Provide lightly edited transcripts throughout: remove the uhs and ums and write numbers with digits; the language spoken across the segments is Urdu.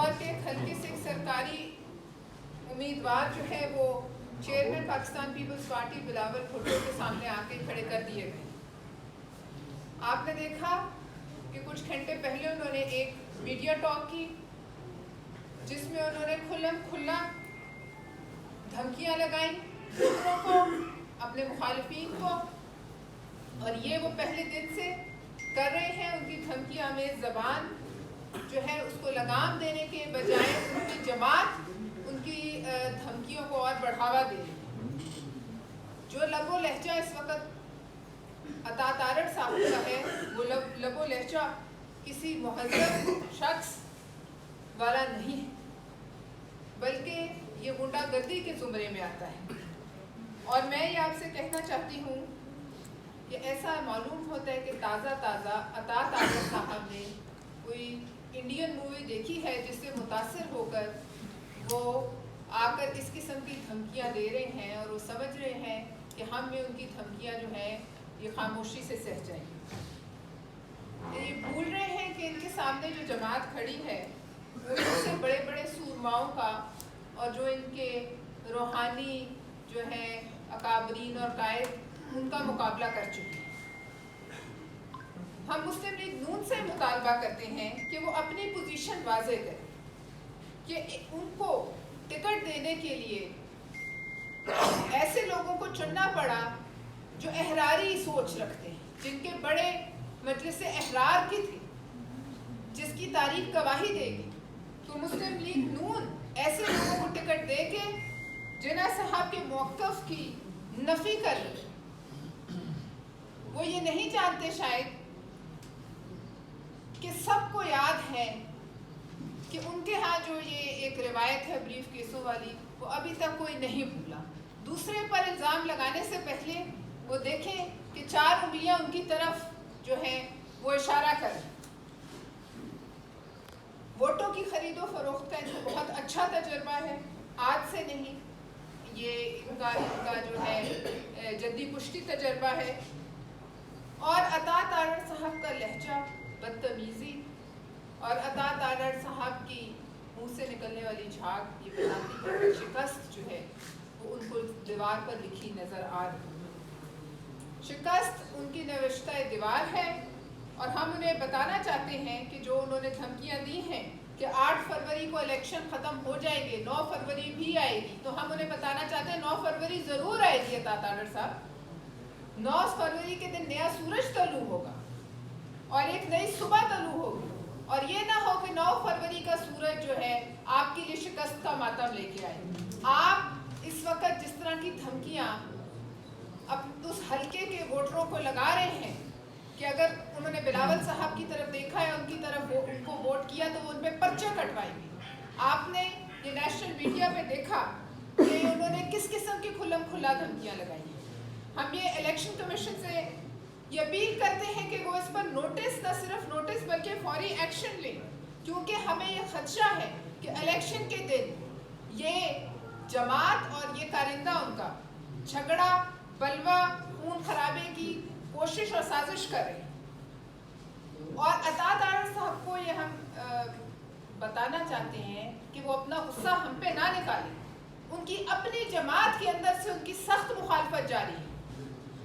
لاہور کے ایک حلقے سے ایک سرکاری امیدوار جو ہے وہ چیئرمین پاکستان پیپلز پارٹی بلاول بھٹو کے سامنے آ کے کھڑے کر دیے گئے. آپ نے دیکھا کہ کچھ گھنٹے پہلے انہوں نے ایک میڈیا ٹاک کی جس میں انہوں نے کھلم کھلا دھمکیاں لگائیں دوسروں کو, اپنے مخالفین کو, اور یہ وہ پہلے دن سے کر رہے ہیں. ان کی دھمکیاں میں زبان جو ہے اس کو لگام دینے کے بجائے ان کی جماعت ان کی دھمکیوں کو اور بڑھاوا دے رہی ہے. جو لب و لہجہ اس وقت عطا تارڑ صاحب کا ہے وہ لب و لہجہ کسی مہذب شخص والا نہیں ہے, بلکہ یہ غنڈہ گردی کے زمرے میں آتا ہے. اور میں یہ آپ سے کہنا چاہتی ہوں کہ ایسا معلوم ہوتا ہے کہ تازہ عطا تارڑ صاحب نے کوئی انڈین مووی دیکھی ہے جس سے متاثر ہو کر وہ آ کر اس قسم کی دھمکیاں دے رہے ہیں, اور وہ سمجھ رہے ہیں کہ ہم میں ان کی دھمکیاں جو ہیں یہ خاموشی سے سہ جائیں. یہ بھول رہے ہیں کہ ان کے سامنے جو جماعت کھڑی ہے وہ ان سے بڑے بڑے سورماؤں کا اور جو ان کے روحانی جو ہے اکابرین اور قائد ان کا مقابلہ کر چکی ہے. ہم مسلم لیگ نون سے مطالبہ کرتے ہیں کہ وہ اپنی پوزیشن واضح کریں کہ ان کو ٹکٹ دینے کے لیے ایسے لوگوں کو چننا پڑا جو احراری سوچ رکھتے ہیں, جن کے بڑے مجلس احرار کی تھی, جس کی تاریخ گواہی دے گی. تو مسلم لیگ نون ایسے لوگوں کو ٹکٹ دے کے جناح صاحب کے موقف کی نفی کر لی. وہ یہ نہیں جانتے شاید کہ سب کو یاد ہے کہ ان کے ہاں جو یہ ایک روایت ہے بریف کیسوں والی وہ ابھی تک کوئی نہیں بھولا. دوسرے پر الزام لگانے سے پہلے وہ دیکھیں کہ 4 انگلیاں ان کی طرف جو ہے وہ اشارہ کریں. ووٹوں کی خرید و فروخت کا ان کو بہت اچھا تجربہ ہے, آج سے نہیں, یہ ان کا جو ہے جدی پشتی تجربہ ہے. اور عطا تارڑ صاحب کا لہجہ, بدتمیزی اور عطا تارڑ صاحب کی منہ سے نکلنے والی جھاگ یہ بتاتی ہے کہ شکست جو ہے وہ ان کو دیوار پر لکھی نظر آ رہی ہے. شکست ان کی نوشتہ دیوار ہے, اور ہم انہیں بتانا چاہتے ہیں کہ جو انہوں نے دھمکیاں دی ہیں کہ 8 فروری کو الیکشن ختم ہو جائیں گے, 9 فروری بھی آئے گی, تو ہم انہیں بتانا چاہتے ہیں 9 فروری ضرور آئے گی عطا تارڑ صاحب. 9 فروری کے دن نیا سورج طلوع ہوگا اور ایک نئی صبح طلوع ہوگی, اور یہ نہ ہو کہ 9 فروری کا سورج جو ہے آپ کے لیے شکست کا ماتم لے کے آئے. آپ اس وقت جس طرح کی دھمکیاں اب اس حلقے کے ووٹروں کو لگا رہے ہیں کہ اگر انہوں نے بلاول صاحب کی طرف دیکھا ہے, ان کی طرف ان کو ووٹ کیا تو وہ ان پہ پرچے کٹوائیں گے. آپ نے یہ نیشنل میڈیا پہ دیکھا کہ انہوں نے کس قسم کی کھلم کھلا دھمکیاں لگائی ہیں. ہم یہ الیکشن کمیشن سے یہ اپیل کرتے ہیں کہ وہ اس پر نوٹس, نہ صرف نوٹس بلکہ فوری ایکشن لیں, کیونکہ ہمیں یہ خدشہ ہے کہ الیکشن کے دن یہ جماعت اور یہ کارندہ ان کا جھگڑا, بلوا, خون خرابے کی کوشش اور سازش کر رہے ہیں. اور عطا تارڑ صاحب کو یہ ہم بتانا چاہتے ہیں کہ وہ اپنا غصہ ہم پہ نہ نکالیں. ان کی اپنی جماعت کے اندر سے ان کی سخت مخالفت جاری ہے.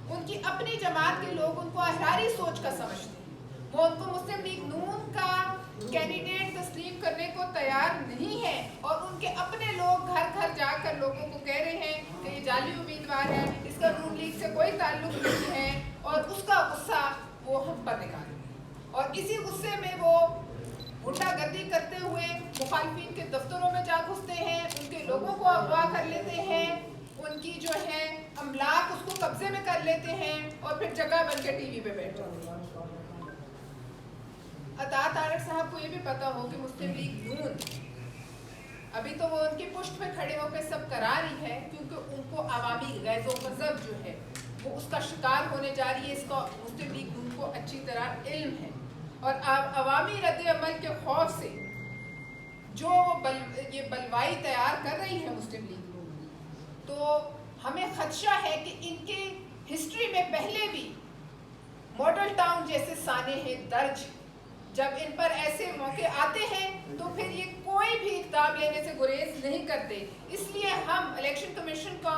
ان کی اپنی جماعت کے لوگ ان کو احراری سوچ کا سمجھتے ہیں. وہ ان کو مسلم لیگ نون کا کینڈیڈیٹ تسلیم کرنے کو تیار نہیں ہے, اور ان کے اپنے لوگ گھر گھر جا کر لوگوں کو کہہ رہے ہیں کہ یہ جعلی امیدوار ہے, اس کا نون لیگ سے کوئی تعلق نہیں ہے, اور اس کا غصہ وہ ہم پر نکالیں گے. اور اسی غصے میں وہ غنڈہ گردی کرتے ہوئے مخالفین کے دفتروں میں جا گھستے ہیں, ان کے لوگوں کو اغوا کر لیتے ہیں, ان کی جو ہے املاک اس کو قبضے میں کر لیتے ہیں, اور پھر جگہ بن کے ٹی وی پہ بیٹھ جاتے ہیں. عطا تارڑ صاحب کو یہ بھی پتا ہو کہ مسلم لیگ نون ابھی تو وہ ان کی پشت پہ کھڑے ہو کے سب کرا رہی ہے, کیونکہ ان کو عوامی غیظ و غضب جو ہے وہ اس کا شکار ہونے جا رہی ہے. اس کا مسلم لیگ نون کو اچھی طرح علم ہے, اور عوامی رد عمل کے خوف سے جو یہ بلوائی تیار کر رہی ہے مسلم لیگ نون, تو ہمیں خدشہ ہے کہ ان کے ہسٹری میں پہلے بھی ماڈل ٹاؤن جیسے سانحے درج, جب ان پر ایسے موقع آتے ہیں تو پھر یہ کوئی اقدام لینے سے گریز نہیں کرتے. اس لیے ہم الیکشن کمیشن کو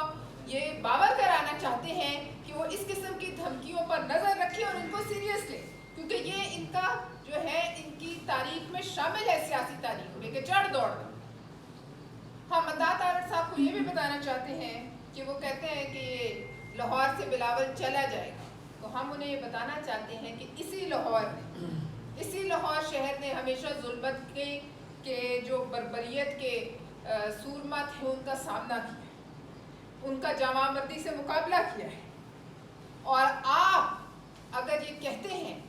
یہ باور کرانا چاہتے ہیں کہ وہ اس قسم کی دھمکیوں پر نظر رکھے اور ان کو سیریس لے, کیونکہ یہ ان کا جو ہے ان کی تاریخ میں شامل ہے, سیاسی تاریخ میں, کہ چڑھ دوڑنا. ہم عطا تارڑ صاحب کو یہ بھی بتانا چاہتے ہیں کہ وہ کہتے ہیں کہ یہ لاہور سے بلاول چلا جائے گا, تو ہم انہیں یہ بتانا چاہتے ہیں کہ اسی لاہور شہر نے ہمیشہ ظلمت کے جو بربریت کے سورما تھے ان کا سامنا کیا, ان کا جامع مردی سے مقابلہ کیا ہے. اور آپ اگر یہ کہتے ہیں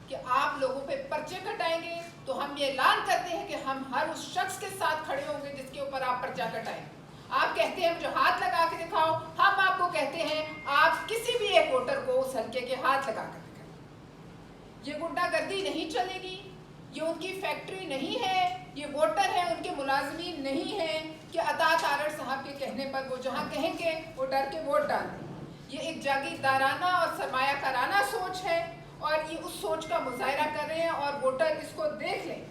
کہ آپ لوگوں پہ پرچے کٹائیں گے, تو ہم یہ اعلان کرتے ہیں کہ ہم ہر اس شخص کے ساتھ کھڑے ہوں گے جس کے اوپر آپ پرچہ کٹائیں. آپ کہتے ہیں جو ہاتھ لگا کے دکھاؤ, ہم آپ کو کہتے ہیں آپ کسی بھی ایک ووٹر کو اس حلقے کے ہاتھ لگا کر دکھائیں. یہ غنڈہ گردی نہیں چلے گی, یہ ان کی فیکٹری نہیں ہے, یہ ووٹر ہیں, ان کے ملازمین نہیں ہیں کہ عطا تارڑ صاحب کے کہنے پر وہ جہاں کہیں گے وہ ڈر کے ووٹ ڈال دیں. یہ ایک جاگیردارانہ اور سرمایہ کارانہ سوچ ہے, اور یہ اس سوچ کا مظاہرہ کر رہے ہیں, اور ووٹر اس کو دیکھ لیں.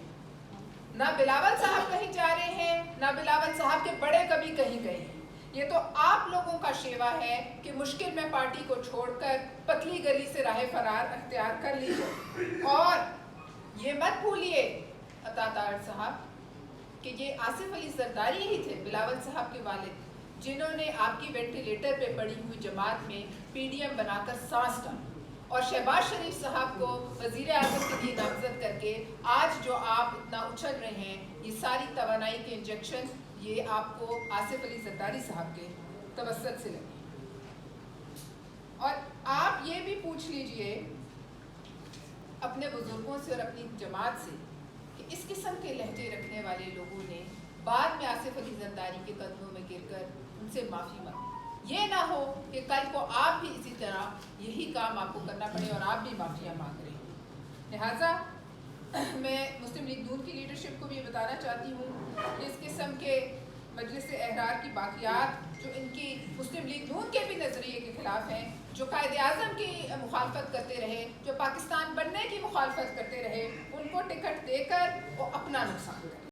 نہ بلاول صاحب کہیں جا رہے ہیں, نہ بلاول صاحب کے بڑے کبھی کہیں گئے ہیں. یہ تو آپ لوگوں کا شیوا ہے کہ مشکل میں پارٹی کو چھوڑ کر پتلی گلی سے راہ فرار اختیار کر لیجیے. اور یہ مت بھولیے عطا تارڑ صاحب کہ یہ آصف علی زرداری ہی تھے, بلاول صاحب کے والد, جنہوں نے آپ کی وینٹیلیٹر پہ پڑی ہوئی جماعت میں پی ڈی ایم بنا کر سانس ڈالی, اور شہباز شریف صاحب کو وزیر اعظم کے لیے نامزد کر کے آج جو آپ اتنا اچھل رہے ہیں, یہ ساری توانائی کے انجیکشن یہ آپ کو آصف علی زرداری صاحب کے توسط سے لگے. اور آپ یہ بھی پوچھ لیجئے اپنے بزرگوں سے اور اپنی جماعت سے کہ اس قسم کے لہجے رکھنے والے لوگوں نے بعد میں آصف علی زرداری کے قدموں میں گر کر ان سے معافی مانگی. یہ نہ ہو کہ کل کو آپ بھی اسی طرح یہی کام آپ کو کرنا پڑے اور آپ بھی معافیاں مانگ رہے ہیں. لہٰذا میں مسلم لیگ نون کی لیڈرشپ کو بھی یہ بتانا چاہتی ہوں کہ اس قسم کے مجلس احرار کی باقیات جو ان کی مسلم لیگ نون کے بھی نظریے کے خلاف ہیں, جو قائد اعظم کی مخالفت کرتے رہے, جو پاکستان بننے کی مخالفت کرتے رہے, ان کو ٹکٹ دے کر وہ اپنا نقصان کریں.